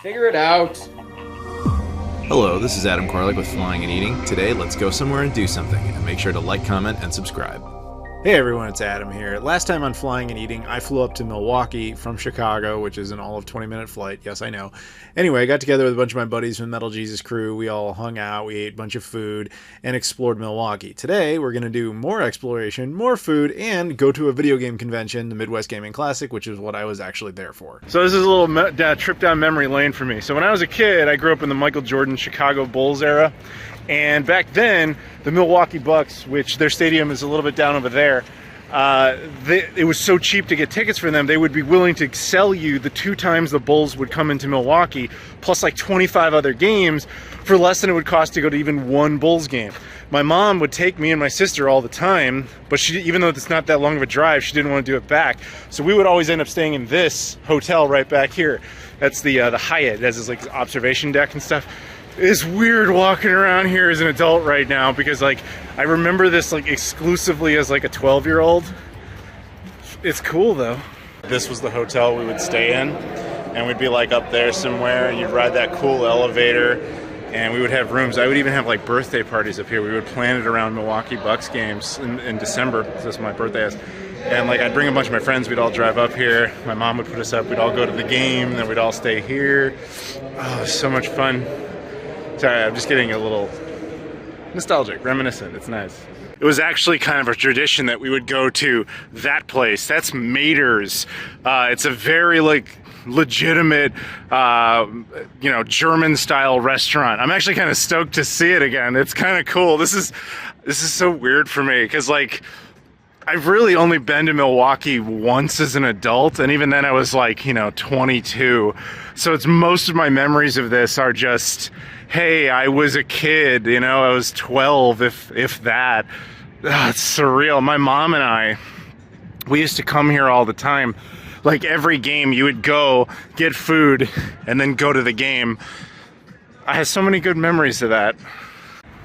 Figure it out. Hello, this is Adam Koralik with Flying and Eating. Today, let's go somewhere and do something, and make sure to like, comment, and subscribe. Hey everyone, it's Adam here. Last time on Flying and Eating, I flew up to Milwaukee from Chicago, which is an all of 20-minute flight. Yes, I know. Anyway, I got together with a bunch of my buddies from the Metal Jesus crew. We all hung out, we ate a bunch of food, and explored Milwaukee. Today, we're going to do more exploration, more food, and go to a video game convention, the Midwest Gaming Classic, which is what I was actually there for. So this is a little trip down memory lane for me. So when I was a kid, I grew up in the Michael Jordan Chicago Bulls era. And back then, the Milwaukee Bucks, which their stadium is a little bit down over there, it was so cheap to get tickets for them, they would be willing to sell you the 2 times the Bulls would come into Milwaukee, plus like 25 other games, for less than it would cost to go to even one Bulls game. My mom would take me and my sister all the time, but she, even though it's not that long of a drive, she didn't want to do it back. So we would always end up staying in this hotel right back here. That's the Hyatt. It has this like observation deck and stuff. It's weird walking around here as an adult right now because like I remember this like exclusively as like a 12-year-old. It's cool though. This was the hotel we would stay in, and we'd be like up there somewhere. You'd ride that cool elevator, and we would have rooms. I would even have like birthday parties up here. We would plan it around Milwaukee Bucks games in December. This is my birthday is. And like I'd bring a bunch of my friends, we'd all drive up here. My mom would put us up, we'd all go to the game, then we'd all stay here. Oh, so much fun. Sorry, I'm just getting a little nostalgic, reminiscent. It's nice. It was actually kind of a tradition that we would go to that place. That's Mater's. It's a very like legitimate, you know, German-style restaurant. I'm actually kind of stoked to see it again. It's kind of cool. This is so weird for me because like I've really only been to Milwaukee once as an adult, and even then I was like, you know, 22. So it's most of my memories of this are just, hey, I was a kid, you know, I was 12, if that. It's surreal. My mom and I, we used to come here all the time. Like every game, you would go, get food, and then go to the game. I have so many good memories of that.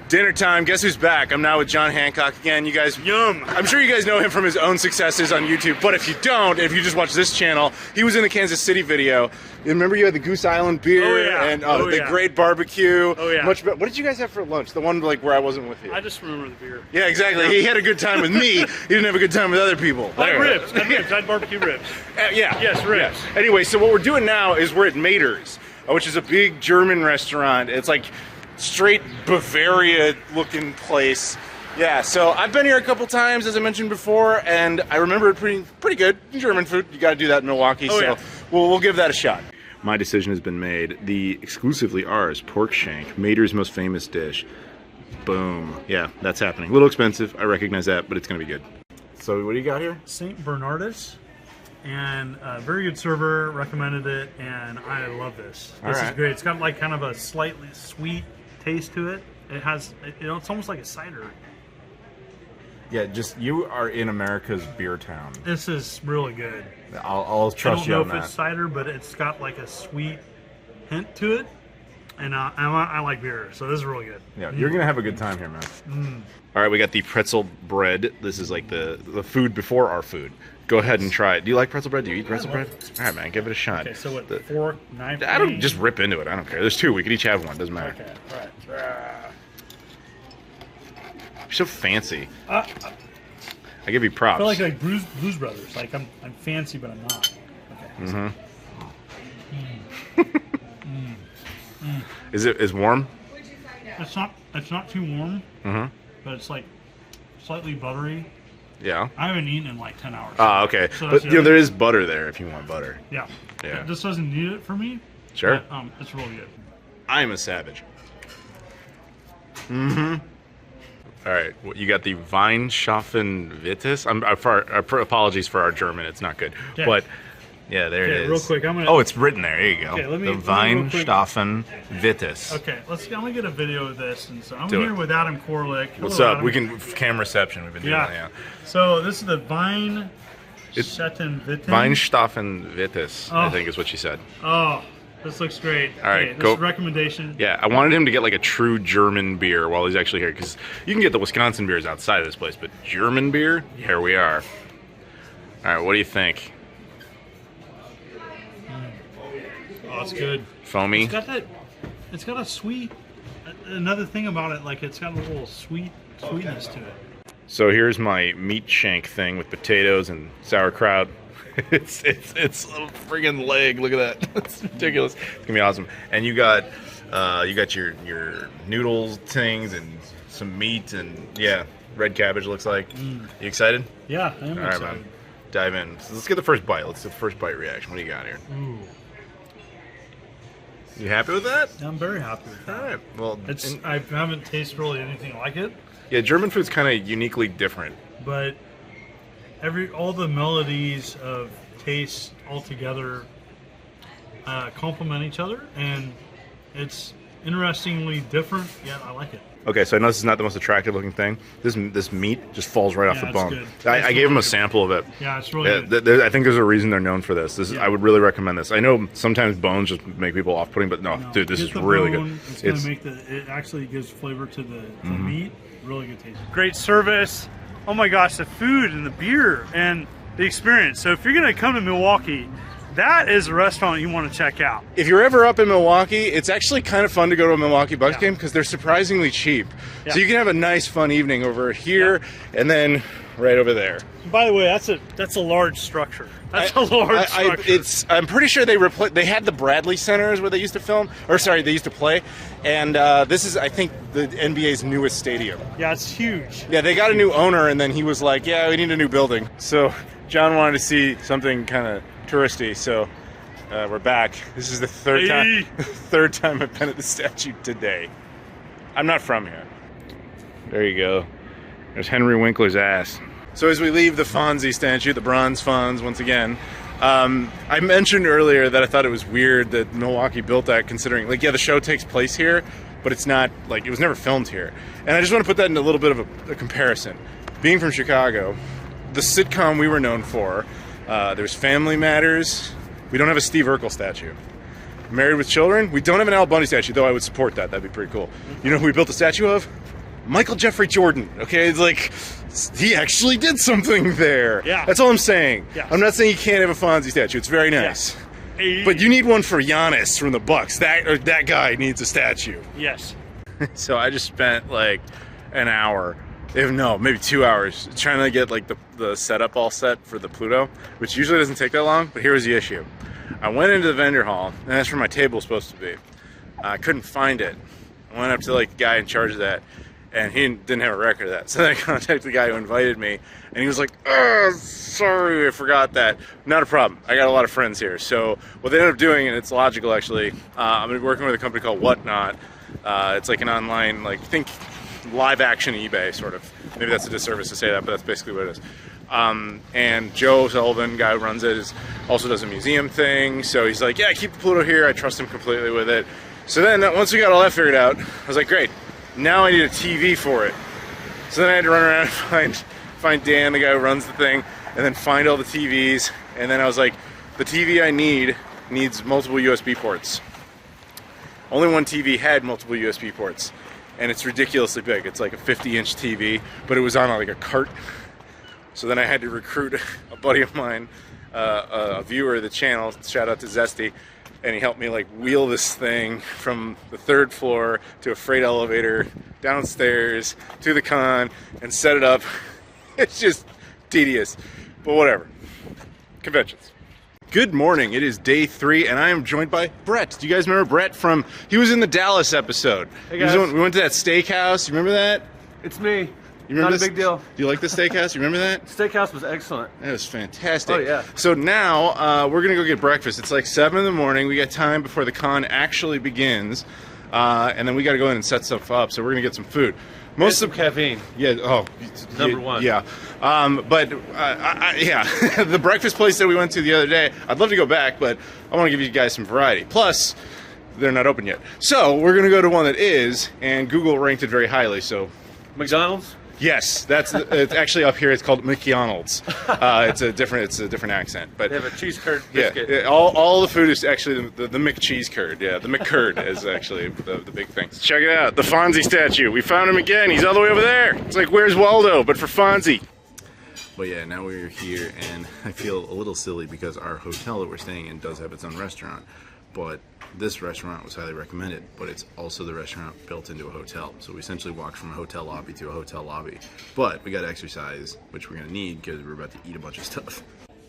Dinner time, guess who's back? I'm now with John Hancock again. You guys, yum! I'm sure you guys know him from his own successes on YouTube, but if you don't, if you just watch this channel, he was in the Kansas City video. You remember you had the Goose Island beer, oh, yeah. and the great barbecue. Oh yeah. Much better. What did you guys have for lunch? The one like where I wasn't with you. I just remember the beer. Yeah, exactly. He had a good time with me. He didn't have a good time with other people. I had ribs. I had barbecue ribs. Yeah. Yes, ribs. Yeah. Anyway, so what we're doing now is we're at Mater's, which is a big German restaurant. It's like straight Bavaria looking place. Yeah, so I've been here a couple times, as I mentioned before, and I remember it pretty good. German food, you gotta do that in Milwaukee, so yeah. We'll give that a shot. My decision has been made. The exclusively ours pork shank, Mater's most famous dish. Boom. Yeah, that's happening. A little expensive, I recognize that, but it's gonna be good. So what do you got here? St. Bernardus, and a very good server, recommended it, and I love this. This is great. It's got like kind of a slightly sweet taste to it. It has, you know, it's almost like a cider. Yeah, just, you are in America's beer town. This is really good. I'll trust you on that. I don't know if it's cider, but it's got like a sweet hint to it, and I like beer, so this is really good. Yeah, you're gonna have a good time here, man. All right, we got the pretzel bread. This is like the food before our food. Go ahead and try it. Do you like pretzel bread? Do you eat pretzel bread? All right, man, give it a shot. Okay, so what, fork, knife? I don't, just rip into it. I don't care. There's 2. We could each have one. Doesn't matter. Okay, all right. You're so fancy. I give you props. I feel like Blues Brothers. Like I'm fancy, but I'm not. Okay. Is it warm? It's not too warm. But it's like slightly buttery. Yeah. I haven't eaten in like 10 hours. Oh, okay. So but you know there is butter there if you want butter. Yeah. Yeah. This doesn't need it for me. Sure. But, it's really good. I'm a savage. All right, well, you got the Weinschaffen Vitis. Apologies for our German; it's not good. Okay. But yeah, there it is. Real quick, I'm gonna. Oh, it's written there. Here you go. Okay, the Weinschaffen Vitis. Okay, I'm gonna get a video of this, and so I'm Do here it. with Adam Koralik. What's Hello, up? Adam. We can cam reception. We've been doing that. Yeah. So this is the Weinschaffen Vitis. Weinschaffen Vitis, I think is what she said. Oh. This looks great. All right, okay, go. This is a recommendation. Yeah, I wanted him to get like a true German beer while he's actually here, because you can get the Wisconsin beers outside of this place, but German beer, here we are. All right, what do you think? Oh, it's good. Foamy. It's got that. It's got a sweet. Another thing about it, like it's got a little sweetness to it. So here's my meat shank thing with potatoes and sauerkraut. it's a friggin' leg. Look at that. It's ridiculous. It's gonna be awesome. And you got your noodles things and some meat and yeah, red cabbage looks like. You excited? Yeah, I am All right, excited. man. Dive in. So let's get the first bite. Let's do the first bite reaction. What do you got here? Ooh. You happy with that? I'm very happy with that. All right. Well, I haven't tasted really anything like it, yeah, German food's kind of uniquely different. but all the melodies of taste all together complement each other, and it's interestingly different. Yet I like it. Okay, so I know this is not the most attractive looking thing. This meat just falls right off the it's bone. good. I gave him a sample of it. Yeah, it's really good. I think there's a reason they're known for this. I would really recommend this. I know sometimes bones just make people off-putting, but no, dude, this Get is the really bone. good. It's gonna make it actually gives flavor to the meat. Really good taste. Great service. Oh my gosh, the food and the beer and the experience. So if you're gonna come to Milwaukee, that is a restaurant you want to check out. If you're ever up in Milwaukee, it's actually kind of fun to go to a Milwaukee Bucks game because they're surprisingly cheap. Yeah. So you can have a nice, fun evening over here and then right over there. By the way, that's a large structure. That's a large structure. I'm pretty sure they had the Bradley Centers where they used to film, or sorry, they used to play, and this is, I think, the NBA's newest stadium. Yeah, it's huge. Yeah, they got a new owner, and then he was like, "Yeah, we need a new building." So John wanted to see something kind of touristy, so we're back. This is the third time I've been at the statue today. I'm not from here. There you go. There's Henry Winkler's ass. So as we leave the Fonzie statue, the bronze Fonz once again, I mentioned earlier that I thought it was weird that Milwaukee built that, considering, like, yeah, the show takes place here, but it's not, like, it was never filmed here. And I just want to put that in a little bit of a comparison. Being from Chicago, the sitcom we were known for, there's Family Matters. We don't have a Steve Urkel statue. Married with Children, we don't have an Al Bundy statue, though I would support that. That'd be pretty cool. You know who we built a statue of? Michael Jeffrey Jordan. Okay, it's like, he actually did something there. Yeah. That's all I'm saying. Yes. I'm not saying you can't have a Fonzie statue. It's very nice. Hey. But you need one for Giannis from the Bucks. That guy needs a statue. Yes. So I just spent like an hour, maybe 2 hours, trying to get like the setup all set for the Pluto, which usually doesn't take that long, but here was the issue. I went into the vendor hall, and that's where my table was supposed to be. I couldn't find it. I went up to like the guy in charge of that, and he didn't have a record of that. So then I contacted the guy who invited me, and he was like, "Oh, sorry, I forgot that." Not a problem. I got a lot of friends here. So what they ended up doing, and it's logical actually, I'm gonna be working with a company called Whatnot. It's like an online, like, think live action eBay sort of. Maybe that's a disservice to say that, but that's basically what it is. And Joe Sullivan, guy who runs it, also does a museum thing. So he's like, "Yeah, keep the Pluto here." I trust him completely with it. So then once we got all that figured out, I was like, great. Now I need a TV for it. So then I had to run around and find Dan, the guy who runs the thing, and then find all the TVs. And then I was like, the TV I needs multiple USB ports. Only one TV had multiple USB ports, and it's ridiculously big. It's like a 50-inch TV, but it was on like a cart. So then I had to recruit a buddy of mine, a viewer of the channel, shout out to Zesty, and he helped me like wheel this thing from the 3rd floor to a freight elevator, downstairs to the con, and set it up. It's just tedious, but whatever. Conventions. Good morning. It is day 3, and I am joined by Brett. Do you guys remember Brett from? He was in the Dallas episode. Hey guys. We went to that steakhouse. You remember that? It's me. You remember Not a big deal. Do you like the steakhouse? You remember that? Steakhouse was excellent. That was fantastic. Oh, yeah. So now we're going to go get breakfast. It's like 7 in the morning. We got time before the con actually begins. And then we got to go in and set stuff up. So we're going to get some food. Most of caffeine. Yeah. Oh, Number one. Yeah. Yeah. The breakfast place that we went to the other day, I'd love to go back, but I want to give you guys some variety. Plus, they're not open yet. So we're going to go to one that is, and Google ranked it very highly. So McDonald's? yes, it's actually up here. It's called McDonald's. It's a different accent, but They have a cheese curd biscuit. yeah, all the food is actually the McCheese curd. Yeah, the McCurd is actually the big thing. Check it out, the Fonzie statue. We found him again. He's all the way over there. It's like, where's Waldo? But for Fonzie. But yeah, now we're here, and I feel a little silly because our hotel that we're staying in does have its own restaurant. but this restaurant was highly recommended, but it's also the restaurant built into a hotel. So we essentially walked from a hotel lobby to a hotel lobby. But we got exercise, which we're gonna need because we're about to eat a bunch of stuff.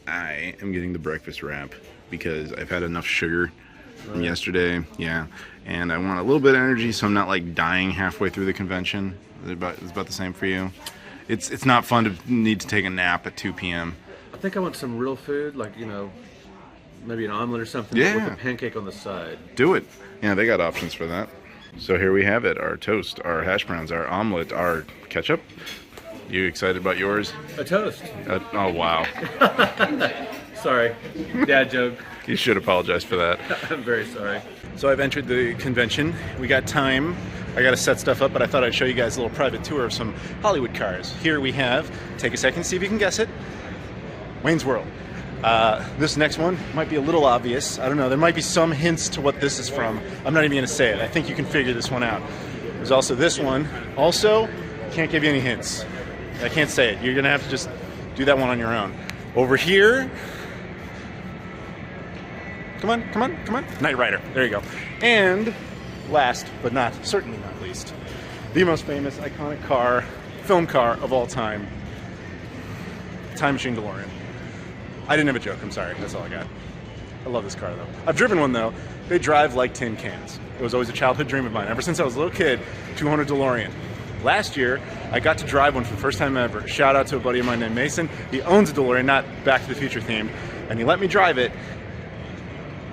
I am getting the breakfast wrap because I've had enough sugar from yesterday, yeah, and I want a little bit of energy so I'm not like dying halfway through the convention. It's about the same for you. It's not fun to need to take a nap at 2 p.m. I think I want some real food, like, you know, maybe an omelet or something Yeah. with a pancake on the side. Do it. Yeah, they got options for that. So here we have it, our toast, our hash browns, our omelet, our ketchup. You excited about yours? A toast. Oh, wow. Sorry. Dad joke. You should apologize for that. I'm very sorry. So I've entered the convention. We got time. I got to set stuff up, but I thought I'd show you guys a little private tour of some Hollywood cars. Here we have, take a second, see if you can guess it, Wayne's World. This next one might be a little obvious. I don't know. There might be some hints to what this is from. I'm not even going to say it. I think you can figure this one out. There's also this one. Also, can't give you any hints. I can't say it. You're going to have to just do that one on your own. Over here, come on, come on, come on. Knight Rider. There you go. And last, but certainly not least, the most famous, iconic car, film car of all time, Time Machine DeLorean. I didn't have a joke, I'm sorry, that's all I got. I love this car though. I've driven one though. They drive like tin cans. It was always a childhood dream of mine. Ever since I was a little kid, 200 DeLorean. Last year, I got to drive one for the first time ever. Shout out to a buddy of mine named Mason. He owns a DeLorean, not Back to the Future themed, and he let me drive it.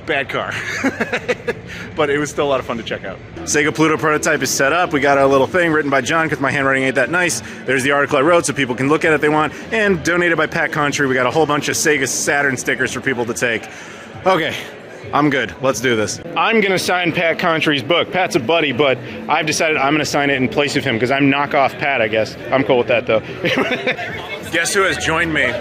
Bad car. But it was still a lot of fun to check out. Sega Pluto prototype is set up. We got our little thing written by John because my handwriting ain't that nice. There's the article I wrote so people can look at it if they want. And donated by Pat Country. We got a whole bunch of Sega Saturn stickers for people to take. Okay, I'm good. Let's do this. I'm going to sign Pat Country's book. Pat's a buddy, but I've decided I'm going to sign it in place of him because I'm knockoff Pat, I guess. I'm cool with that, though. Guess who has joined me?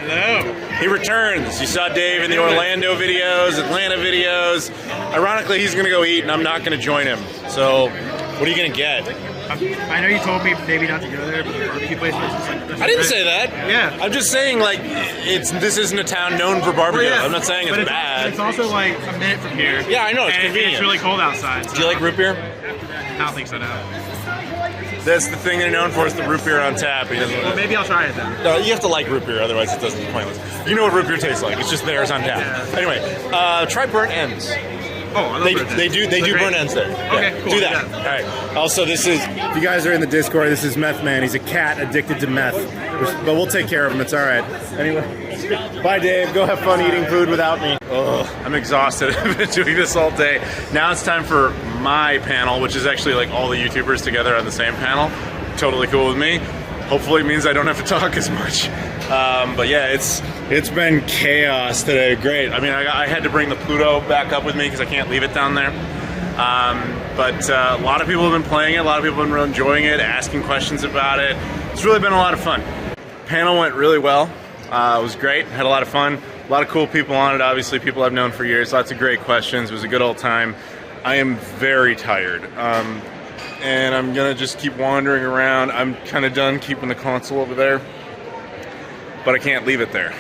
Hello. He returns. You saw Dave in the Orlando videos, Atlanta videos. Ironically, he's going to go eat, and I'm not going to join him. So, what are you going to get? I know you told me maybe not to go there, but the barbecue place was just like... I didn't say that. Yeah. I'm just saying, like, this isn't a town known for barbecue. Well, yeah. I'm not saying it's But bad. It's also like a minute from here. Yeah, I know, it's and convenient. It's really cold outside. So Do you like root beer? I don't think so, no. That's the thing they're known for, is the root beer on tap. He doesn't. Well, maybe I'll try it then. No, you have to like root beer, otherwise it doesn't be pointless. You know what root beer tastes like. It's just theirs on tap. Yeah. Anyway, try burnt ends. Oh, I love They do burnt ends there. Okay, cool. Do that. Yeah. All right. Also, this is, if you guys are in the Discord, this is Meth Man. He's a cat addicted to meth. But we'll take care of him. It's all right. Anyway, bye, Dave. Go have fun eating food without me. Ugh, I'm exhausted. I've been doing this all day. Now it's time for my panel, which is actually like all the YouTubers together on the same panel. Totally cool with me. Hopefully it means I don't have to talk as much. But yeah, it's been chaos today. Great. I mean, I had to bring the Pluto back up with me because I can't leave it down there. But a lot of people have been playing it. A lot of people have been really enjoying it, asking questions about it. It's really been a lot of fun. Panel went really well. It was great. Had a lot of fun. A lot of cool people on it. Obviously, people I've known for years. Lots of great questions. It was a good old time. I am very tired. And I'm gonna just keep wandering around. I'm kind of done keeping the console over there, but I can't leave it there.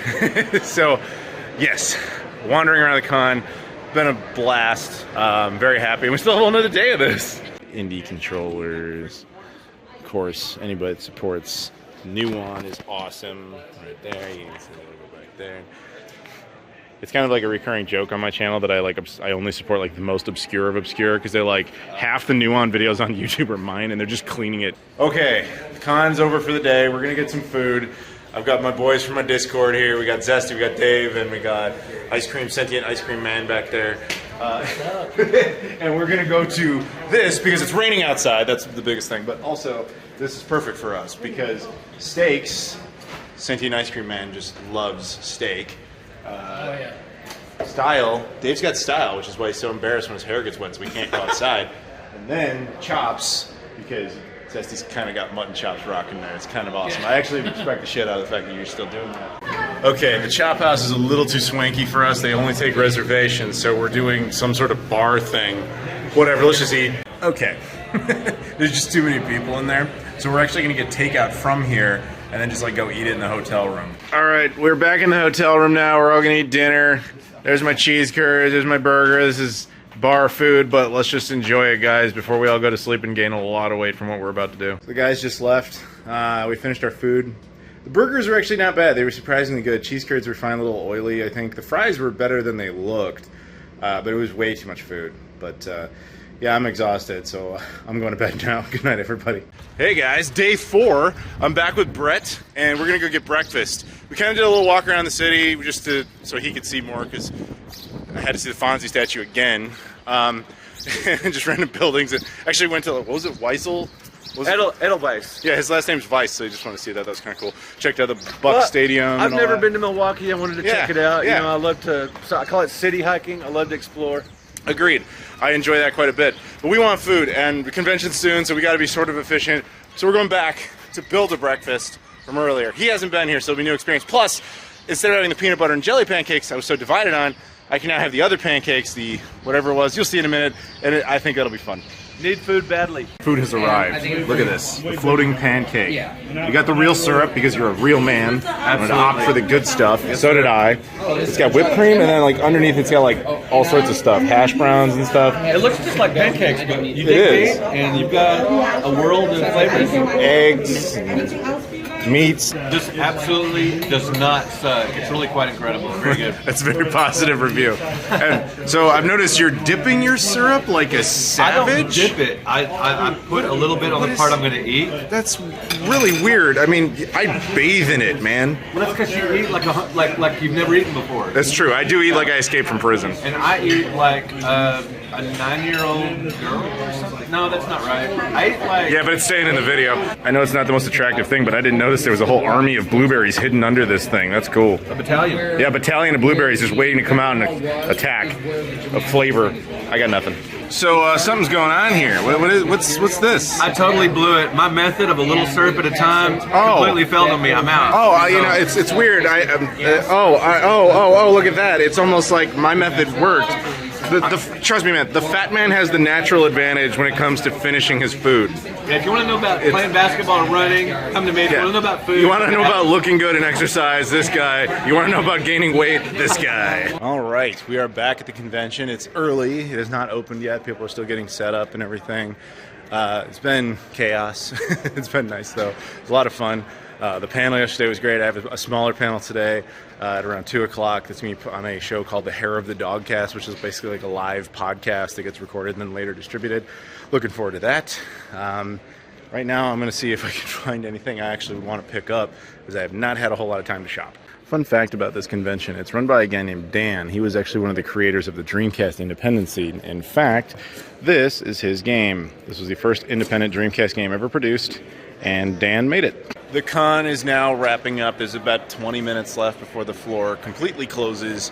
So, yes, wandering around the con, been a blast. Very happy. We still have another day of this. Indie controllers, of course. Anybody that supports Nuon is awesome. Right there, you can see the logo back there. It's kind of like a recurring joke on my channel that I only support like the most obscure of obscure because they're like half the Nuon videos on YouTube are mine and they're just cleaning it. Okay, the con's over for the day. We're gonna get some food. I've got my boys from my Discord here. We got Zesty, we got Dave, and we got Sentient Ice Cream Man back there. And we're gonna go to this because it's raining outside. That's the biggest thing. But also, this is perfect for us because steaks. Sentient Ice Cream Man just loves steak. Style. Dave's got style, which is why he's so embarrassed when his hair gets wet, so we can't go outside. And then chops, because Zesty's kind of got mutton chops rocking there. It's kind of awesome. I actually respect the shit out of the fact that you're still doing that. Okay, the chop house is a little too swanky for us. They only take reservations, so we're doing some sort of bar thing. Whatever, let's just eat. Okay. There's just too many people in there. So we're actually going to get takeout from here and then just like go eat it in the hotel room. All right, we're back in the hotel room now. We're all gonna eat dinner. There's my cheese curds, there's my burger. This is bar food, but let's just enjoy it, guys, before we all go to sleep and gain a lot of weight from what we're about to do. The guys just left. We finished our food. The burgers were actually not bad. They were surprisingly good. Cheese curds were fine, a little oily, I think. The fries were better than they looked, but it was way too much food. But yeah, I'm exhausted, so I'm going to bed now. Good night, everybody. Hey guys, day 4. I'm back with Brett, and we're gonna go get breakfast. We kind of did a little walk around the city just so he could see more, because I had to see the Fonzie statue again. And just random buildings. And actually went to, what was it, Weissel? Edelweiss. Yeah, his last name's Weiss, so you just want to see that. That was kind of cool. Checked out the Buck Stadium. I've never been to Milwaukee. I wanted to check it out. Yeah. You know, I love to. So I call it city hiking. I love to explore. Agreed. I enjoy that quite a bit. But we want food, and the convention's soon, so we got to be sort of efficient. So we're going back to build a breakfast from earlier. He hasn't been here, so it'll be a new experience. Plus, instead of having the peanut butter and jelly pancakes I was so divided on, I can now have the other pancakes, the whatever it was. You'll see in a minute, and I think that'll be fun. Need food badly. Food has arrived. Look at this. The floating pancake. You got the real syrup because you're a real man. I'm going to opt for the good stuff. So did I. It's got whipped cream, and then like underneath it's got like all sorts of stuff. Hash browns and stuff. It looks just like pancakes, but you It is. and you've got a world of flavors. Eggs, meats. Just absolutely does not suck. It's really quite incredible. Very good. That's a very positive review. And so I've noticed you're dipping your syrup like a savage. I don't dip it. I put a little bit on the part I'm going to eat. That's really weird. I mean, I bathe in it, man. Well, that's because you eat like you've never eaten before. That's true. I do eat like I escaped from prison. And I eat like a 9-year-old girl or something. No, that's not right. I eat like... Yeah, but it's staying in the video. I know it's not the most attractive thing, but I didn't notice there was a whole army of blueberries hidden under this thing. That's cool. A battalion. Yeah, a battalion of blueberries just waiting to come out and attack. A flavor. I got nothing. So something's going on here. What's this? I totally blew it. My method of a little syrup at a time completely failed on me. I'm out. Oh, you know, it's weird. Look at that. It's almost like my method worked. Trust me, man, the fat man has the natural advantage when it comes to finishing his food. Yeah, if you want to know about playing basketball and running, come to me. If you want to know about food, you want to know about looking good and exercise, this guy. You want to know about gaining weight, this guy. All right, we are back at the convention. It's early. It is not opened yet. People are still getting set up and everything. It's been chaos. It's been nice, though. It's a lot of fun. The panel yesterday was great. I have a smaller panel today at around 2 o'clock. That's me on a show called The Hair of the Dogcast, which is basically like a live podcast that gets recorded and then later distributed. Looking forward to that. Right now, I'm going to see if I can find anything I actually want to pick up, because I have not had a whole lot of time to shop. Fun fact about this convention, it's run by a guy named Dan. He was actually one of the creators of the Dreamcast Independent Scene. In fact, this is his game. This was the first independent Dreamcast game ever produced, and Dan made it. The con is now wrapping up. There's about 20 minutes left before the floor completely closes.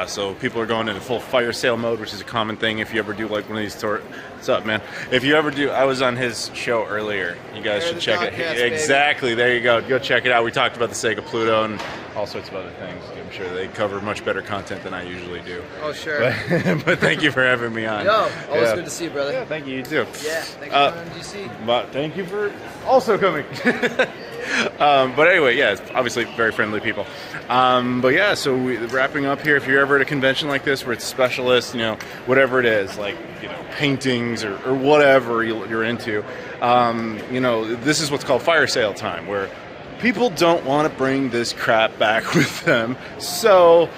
So people are going into full fire sale mode, which is a common thing if you ever do like one of these tours. What's up, man? If you ever do, I was on his show earlier. You guys should check it. Exactly. There you go. Go check it out. We talked about the Sega Pluto and all sorts of other things. I'm sure they cover much better content than I usually do. Oh, sure. But thank you for having me on. Yo, always good to see you, brother. Yeah, thank you. You too. Yeah, thanks for coming to MGC. But thank you for also coming. But anyway, yeah, it's obviously very friendly people. But yeah, so we're wrapping up here. If you're ever at a convention like this where it's specialist, you know, whatever it is, like, you know, paintings or whatever you're into, you know, this is what's called fire sale time, where people don't want to bring this crap back with them, so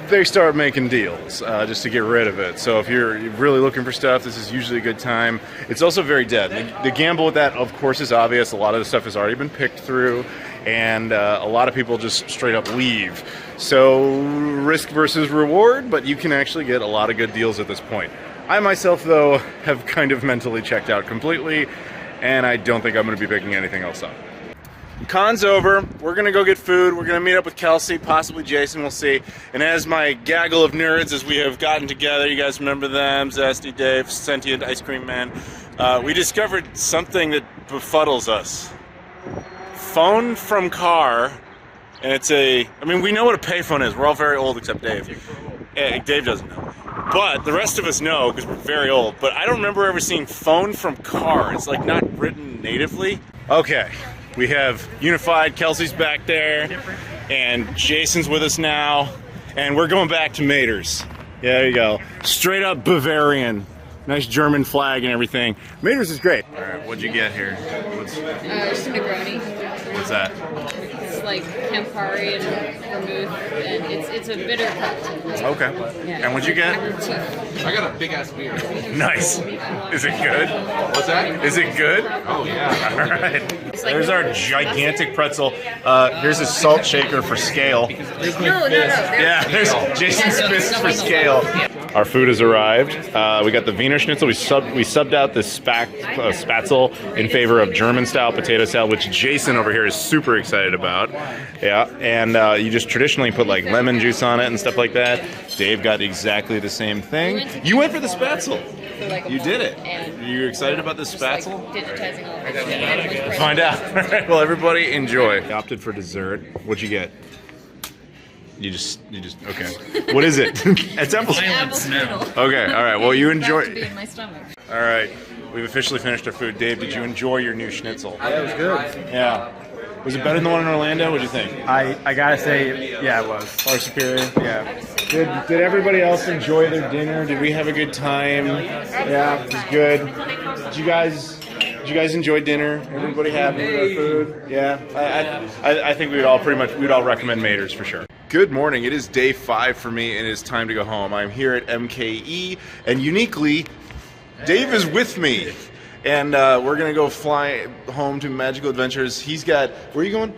they start making deals just to get rid of it. So if you're really looking for stuff, this is usually a good time. It's also very dead. The gamble with that, of course, is obvious. A lot of the stuff has already been picked through, and a lot of people just straight up leave. So risk versus reward, but you can actually get a lot of good deals at this point. I myself, though, have kind of mentally checked out completely, and I don't think I'm going to be picking anything else up. Con's over. We're going to go get food. We're going to meet up with Kelsey, possibly Jason, we'll see. And as my gaggle of nerds, as we have gotten together, you guys remember them, Zesty, Dave, Sentient Ice Cream Man, we discovered something that befuddles us. Phone from car, and it's I mean, we know what a payphone is. We're all very old except Dave. Dave doesn't know. But the rest of us know, because we're very old. But I don't remember ever seeing phone from car. It's like not written natively. Okay. We have Unified, Kelsey's back there, and Jason's with us now, and we're going back to Mater's. Yeah, there you go. Straight up Bavarian. Nice German flag and everything. Mater's is great. All right, what'd you get here? Just a Negroni. What's that? It's like Campari and vermouth, and it's a bitter cup. Okay. Yeah. And what'd you get? I got a big ass beer. Nice. Is it good? What's that? Is it good? Oh yeah. All right. There's our gigantic pretzel. Here's a salt shaker for scale. No. Yeah, there's Jason's fists for scale. Our food has arrived. We got the Wiener Schnitzel. We subbed out the Spatzel in favor of German-style potato salad, which Jason over here is super excited about. Yeah, and you just traditionally put like lemon juice on it and stuff like that. Dave got exactly the same thing. You went for the Spatzel. You did it. Are you excited about this Spatzel? Digitizing all of it. Find out. All right, well, everybody enjoy. I opted for dessert. What'd you get? You just okay. What is it? It's apple strudel. Okay, all right. Well, you enjoy. About to be in my stomach. All right, we've officially finished our food. Dave, did you enjoy your new schnitzel? Yeah, it was good. Yeah. Was it better than the one in Orlando? What do you think? I gotta say, yeah, it was. Far superior. Yeah. Did everybody else enjoy their dinner? Did we have a good time? Yeah, it was good. Did you guys enjoy dinner? Everybody happy with our food? Yeah. I think we'd all recommend Mater's for sure. Good morning. It is day 5 for me, and it is time to go home. I'm here at MKE, and uniquely, Dave is with me. And we're going to go fly home to Magical Adventures. He's got... Where are you going?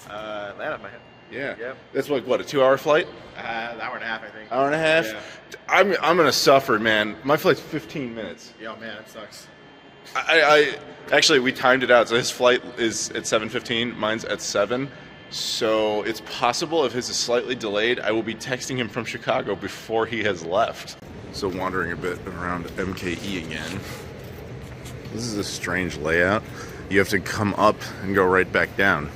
Atlanta, man. Yeah. Yep. That's what, a 2-hour flight? An hour and a half, I think. Hour and a half? Yeah. I'm going to suffer, man. My flight's 15 minutes. Yeah, man, it sucks. Actually, we timed it out. So his flight is at 7:15. Mine's at 7. So it's possible if his is slightly delayed, I will be texting him from Chicago before he has left. So wandering a bit around MKE again. This is a strange layout. You have to come up and go right back down.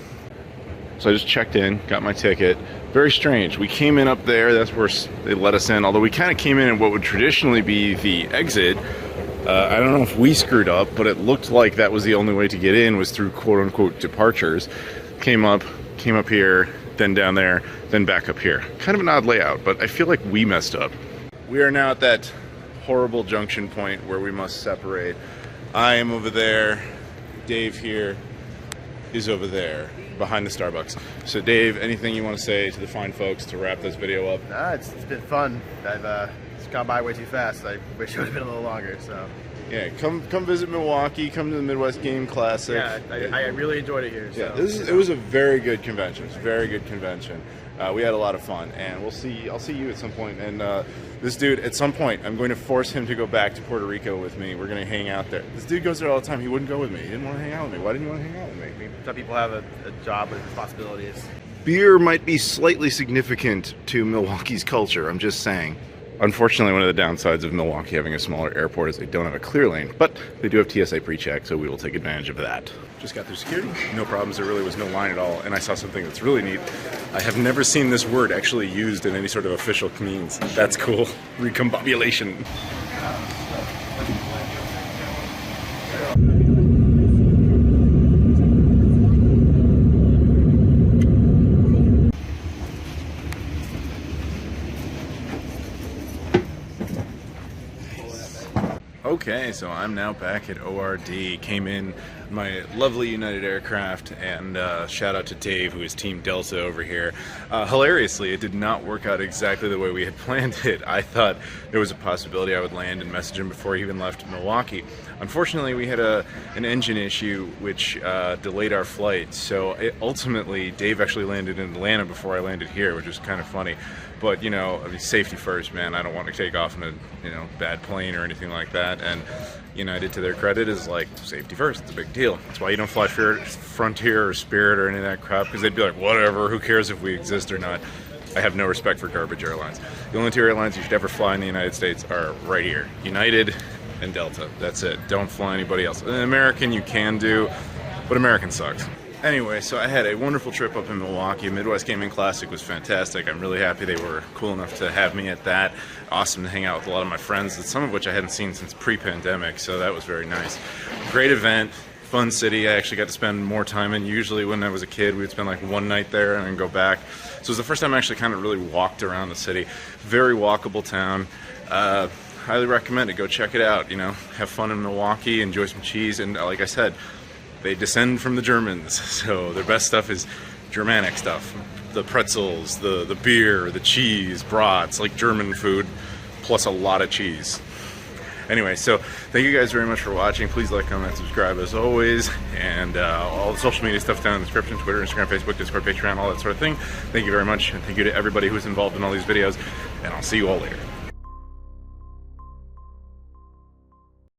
So I just checked in, got my ticket. Very strange. We came in up there. That's where they let us in. Although we kind of came in what would traditionally be the exit. I don't know if we screwed up, but it looked like that was the only way to get in was through quote-unquote departures. Came up here, then down there, then back up here. Kind of an odd layout, but I feel like we messed up. We are now at that horrible junction point where we must separate. I am over there. Dave here is over there, behind the Starbucks. So Dave, anything you want to say to the fine folks to wrap this video up? Nah, it's been fun. It's gone by way too fast. I wish it would have been a little longer. So. Yeah, come visit Milwaukee. Come to the Midwest Game Classic. Yeah, I really enjoyed it here. So. Yeah, it was a very good convention. It was a very good convention. We had a lot of fun, and I'll see you at some point. And this dude, at some point, I'm going to force him to go back to Puerto Rico with me. We're going to hang out there. This dude goes there all the time. He wouldn't go with me. He didn't want to hang out with me. Why didn't you want to hang out with me? Some people have a job with responsibilities. Beer might be slightly significant to Milwaukee's culture. I'm just saying. Unfortunately, one of the downsides of Milwaukee having a smaller airport is they don't have a clear lane, but they do have TSA pre-check, so we will take advantage of that. Just got through security, no problems, there really was no line at all, and I saw something that's really neat. I have never seen this word actually used in any sort of official means. That's cool. Recombobulation. Okay, so I'm now back at ORD. Came in my lovely United aircraft, and shout out to Dave, who is Team Delta over here. Hilariously, it did not work out exactly the way we had planned it. I thought there was a possibility I would land and message him before he even left Milwaukee. Unfortunately, we had an engine issue which delayed our flight, so ultimately Dave actually landed in Atlanta before I landed here, which was kind of funny. But, you know, I mean, safety first, man. I don't want to take off in a, bad plane or anything like that. And United, to their credit, is like, safety first. It's a big deal. That's why you don't fly Frontier or Spirit or any of that crap, because they'd be like, whatever, who cares if we exist or not. I have no respect for garbage airlines. The only two airlines you should ever fly in the United States are right here. United and Delta. That's it. Don't fly anybody else. An American you can do, but American sucks. Anyway, so I had a wonderful trip up in Milwaukee. Midwest Gaming Classic was fantastic. I'm really happy they were cool enough to have me at that. Awesome to hang out with a lot of my friends, some of which I hadn't seen since pre-pandemic, so that was very nice. Great event, Fun city. I actually got to spend more time in. Usually when I was a kid, we'd spend like one night there and then go back. So it was the first time I actually kind of really walked around the city. Very walkable town. Highly recommend it. Go check it out. You know, have fun in Milwaukee, enjoy some cheese, and like I said, they descend from the Germans, so their best stuff is Germanic stuff. The pretzels, the beer, the cheese, brats, like German food, plus a lot of cheese. Anyway, so thank you guys very much for watching. Please like, comment, subscribe as always, and all the social media stuff down in the description: Twitter, Instagram, Facebook, Discord, Patreon, all that sort of thing. Thank you very much, and thank you to everybody who's involved in all these videos, and I'll see you all later.